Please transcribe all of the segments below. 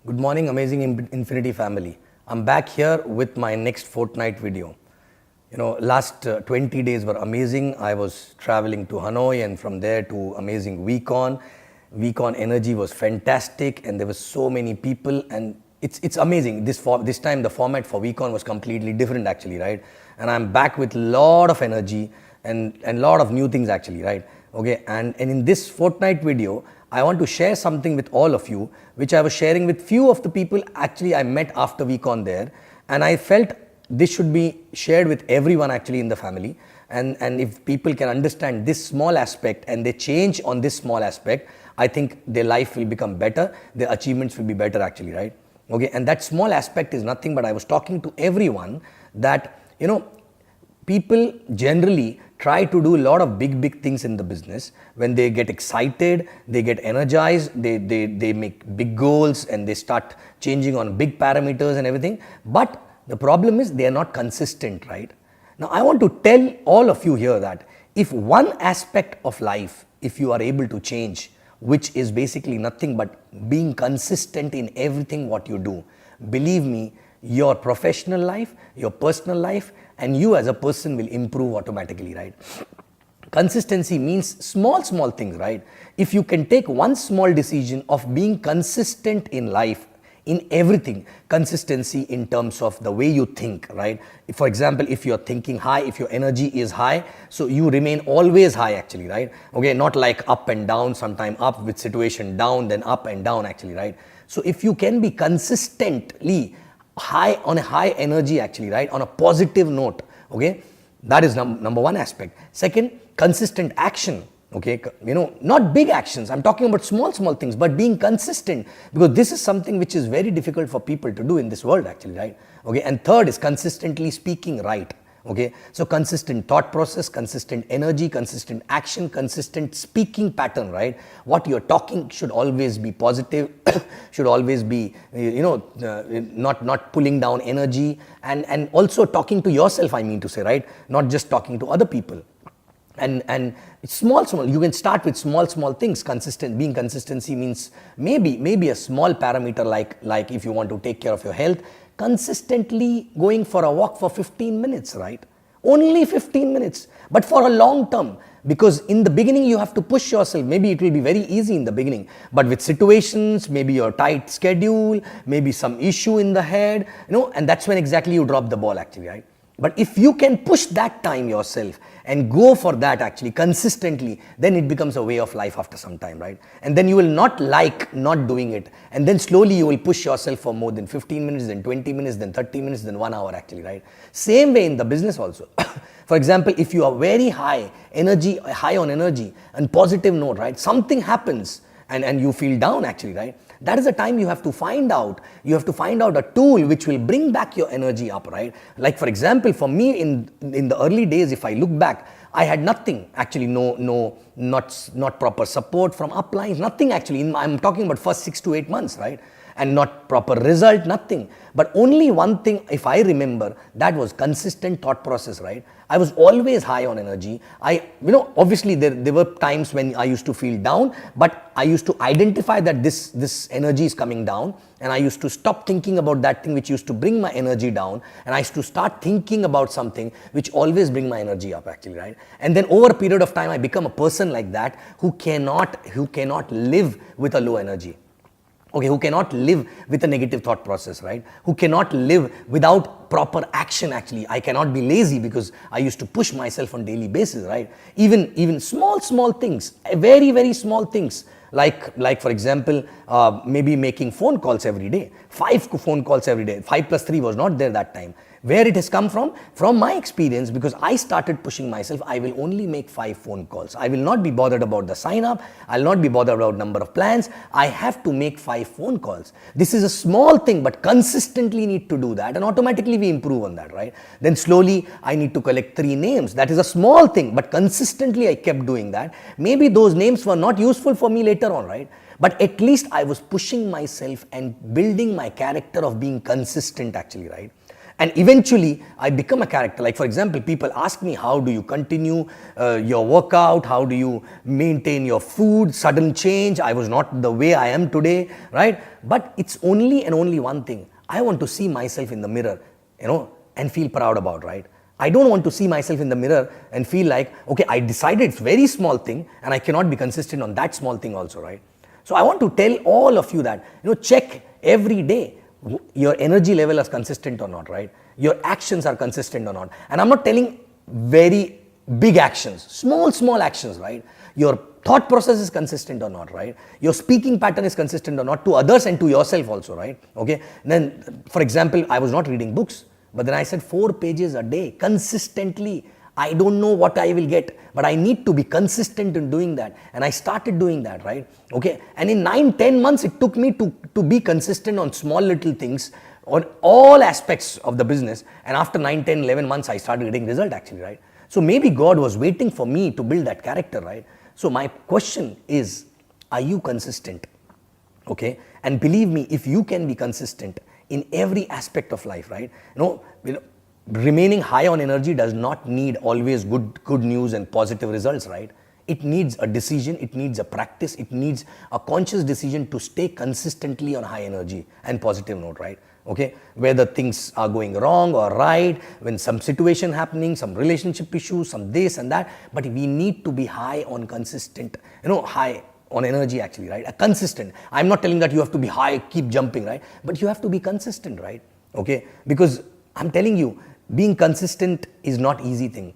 Good morning, amazing Infinity family. I'm back here with my next fortnight video. Last 20 days were amazing. I was traveling to Hanoi and from there to amazing Weekon. Weekon energy was fantastic and there were so many people and it's amazing. This time the format for Weekon was completely different actually, right? And I'm back with lot of energy and lot of new things actually, right? Okay, and in this fortnight video, I want to share something with all of you, which I was sharing with few of the people actually I met after Weekon there, and I felt this should be shared with everyone actually in the family, and if people can understand this small aspect and they change on this small aspect, I think their life will become better, their achievements will be better actually, right? Okay, and that small aspect is nothing but I was talking to everyone that, people generally try to do a lot of big things in the business. When they get excited, they get energized, they make big goals and they start changing on big parameters and everything. But the problem is they are not consistent, right? Now I want to tell all of you here that if one aspect of life, if you are able to change, which is basically nothing but being consistent in everything what you do, believe me, your professional life, your personal life, and you as a person will improve automatically, right? Consistency means small things, right? If you can take one small decision of being consistent in life, in everything, consistency in terms of the way you think, right? For example, if you're thinking high, if your energy is high, so you remain always high actually, right? Okay, not like up and down, sometime up with situation down, then up and down actually, right? So if you can be consistently high on a high energy actually, right, on a positive note, okay, that is number one aspect. Second, consistent action, okay, not big actions, I'm talking about small things, but being consistent, because this is something which is very difficult for people to do in this world actually, right? Okay, and third is consistently speaking right. Okay, so consistent thought process, consistent energy, consistent action, consistent speaking pattern, right? What you're talking should always be positive, should always be, not pulling down energy, and also talking to yourself, I mean to say, right? Not just talking to other people. And small, you can start with small things. Being consistency means maybe a small parameter like if you want to take care of your health, consistently going for a walk for 15 minutes, right? Only 15 minutes, but for a long term, because in the beginning you have to push yourself. Maybe it will be very easy in the beginning, but with situations, maybe your tight schedule, maybe some issue in the head, and that's when exactly you drop the ball actually, right? But if you can push that time yourself and go for that actually consistently, then it becomes a way of life after some time, right? And then you will not like not doing it. And then slowly you will push yourself for more than 15 minutes, then 20 minutes, then 30 minutes, then 1 hour actually, right? Same way in the business also. For example, if you are very high on energy and positive note, right? Something happens and you feel down actually, right? That is the time you have to find out a tool which will bring back your energy up, right? Like for example, for me in the early days, if I look back, I had nothing actually, not proper support from uplines, nothing actually. I'm talking about first 6 to 8 months, right? And not proper result, nothing. But only one thing, if I remember, that was consistent thought process, right? I was always high on energy. Obviously there were times when I used to feel down, but I used to identify that this energy is coming down, and I used to stop thinking about that thing which used to bring my energy down, and I used to start thinking about something which always bring my energy up actually, right? And then over a period of time, I become a person like that who cannot live with a low energy. Okay, who cannot live with a negative thought process, right? Who cannot live without proper action actually. I cannot be lazy because I used to push myself on daily basis, right? Even small things, very small things. Like for example, maybe making phone calls every day, 5 phone calls every day. 5 plus 3 was not there that time. Where it has come from my experience, because I started pushing myself. I will only make 5 phone calls. I will not be bothered about the sign up. I'll not be bothered about number of plans. I have to make 5 phone calls. This is a small thing, but consistently need to do that, and automatically we improve on that, right? Then slowly I need to collect 3 names. That is a small thing, but consistently I kept doing that. Maybe those names were not useful for me later on, right? But at least I was pushing myself and building my character of being consistent actually, right? And eventually, I become a character. Like, for example, people ask me, how do you continue your workout? How do you maintain your food? Sudden change. I was not the way I am today, right? But it's only and only one thing. I want to see myself in the mirror, and feel proud about, right? I don't want to see myself in the mirror and feel like, okay, I decided it's very small thing and I cannot be consistent on that small thing also, right? So I want to tell all of you that, check every day your energy level is consistent or not, right? Your actions are consistent or not. And I'm not telling very big actions, small actions, right? Your thought process is consistent or not, right? Your speaking pattern is consistent or not to others and to yourself also, right? Okay. Then, for example, I was not reading books, but then I said 4 pages a day consistently. I don't know what I will get, but I need to be consistent in doing that. And I started doing that, right? Okay. And in 9-10 months, it took me to be consistent on small little things, on all aspects of the business. And after 9-10-11 months, I started getting result actually, right? So maybe God was waiting for me to build that character, right? So my question is, are you consistent? Okay. And believe me, if you can be consistent in every aspect of life, right? Remaining high on energy does not need always good news and positive results, right? It needs a decision, it needs a practice, it needs a conscious decision to stay consistently on high energy and positive note, right? Okay, whether things are going wrong or right, when some situation happening, some relationship issues, some this and that, but we need to be high on consistent, high on energy actually, right? A consistent. I'm not telling that you have to be high, keep jumping, right? But you have to be consistent, right? Okay, because I'm telling you, being consistent is not easy thing,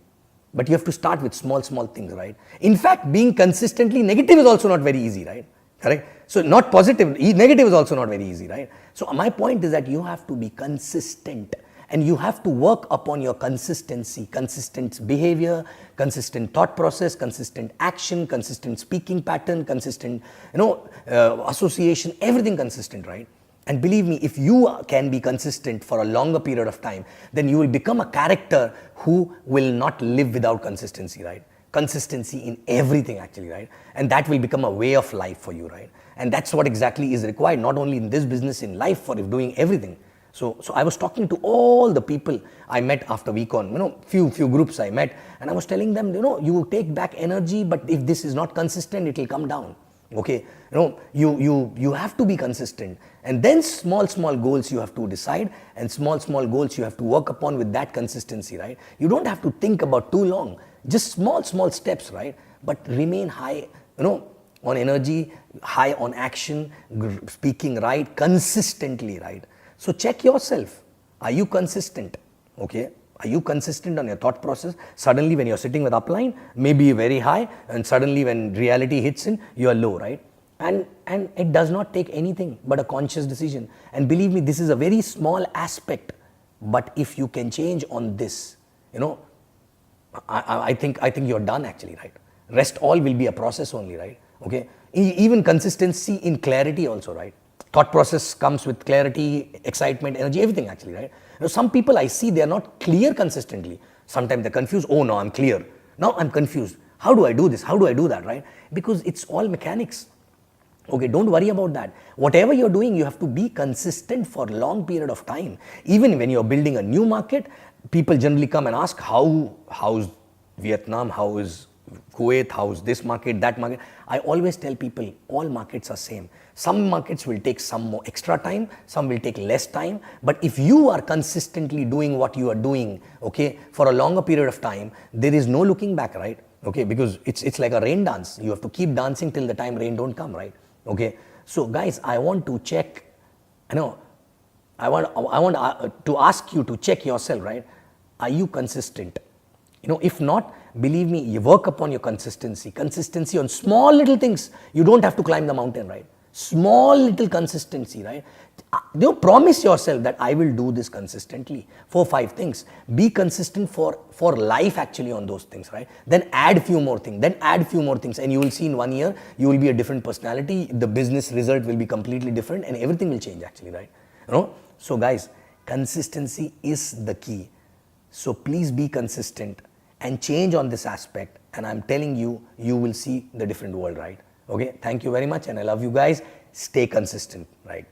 but you have to start with small things, right? In fact, being consistently negative is also not very easy, right? Correct? So not positive, negative is also not very easy, right? So my point is that you have to be consistent and you have to work upon your consistency, consistent behavior, consistent thought process, consistent action, consistent speaking pattern, consistent, association, everything consistent, right? And believe me, if you can be consistent for a longer period of time, then you will become a character who will not live without consistency, right? Consistency in everything actually, right? And that will become a way of life for you, right? And that's what exactly is required, not only in this business, in life, for doing everything. So I was talking to all the people I met after WeCon, few groups I met, and I was telling them, you take back energy, but if this is not consistent, it will come down. Okay, you have to be consistent, and then small goals you have to decide, and small goals you have to work upon with that consistency, right? You don't have to think about too long, just small steps, right? But remain high, on energy, high on action, speaking right, consistently, right? So check yourself. Are you consistent? Okay. Are you consistent on your thought process? Suddenly when you're sitting with upline, maybe very high, and suddenly when reality hits in, you're low, right? And it does not take anything but a conscious decision. And believe me, this is a very small aspect, but if you can change on this, I think you're done actually, right? Rest all will be a process only, right? Okay. Even consistency in clarity also, right? Thought process comes with clarity, excitement, energy, everything actually, right? Some people I see, they are not clear consistently. Sometimes they're confused. Oh no, I'm clear. Now I'm confused. How do I do this? How do I do that, right? Because it's all mechanics. Okay, don't worry about that. Whatever you're doing, you have to be consistent for a long period of time. Even when you're building a new market, people generally come and ask, how's Vietnam, how is Kuwait, how's this market, that market. I always tell people, all markets are same. Some markets will take some more extra time, some will take less time. But if you are consistently doing what you are doing, okay, for a longer period of time, there is no looking back, right? Okay, because it's like a rain dance. You have to keep dancing till the time rain don't come, right? Okay. So guys, I want to check, I want to ask you to check yourself, right? Are you consistent? If not, believe me, you work upon your consistency on small little things. You don't have to climb the mountain, right? Small little consistency, right? Promise yourself that I will do this consistently. 4-5 things. Be consistent for life actually on those things, right? Then add few more things, and you will see in 1 year, you will be a different personality. The business result will be completely different and everything will change actually, right? So guys, consistency is the key. So please be consistent and change on this aspect, and I'm telling you, you will see the different world, right? Okay, thank you very much, and I love you guys. Stay consistent, right?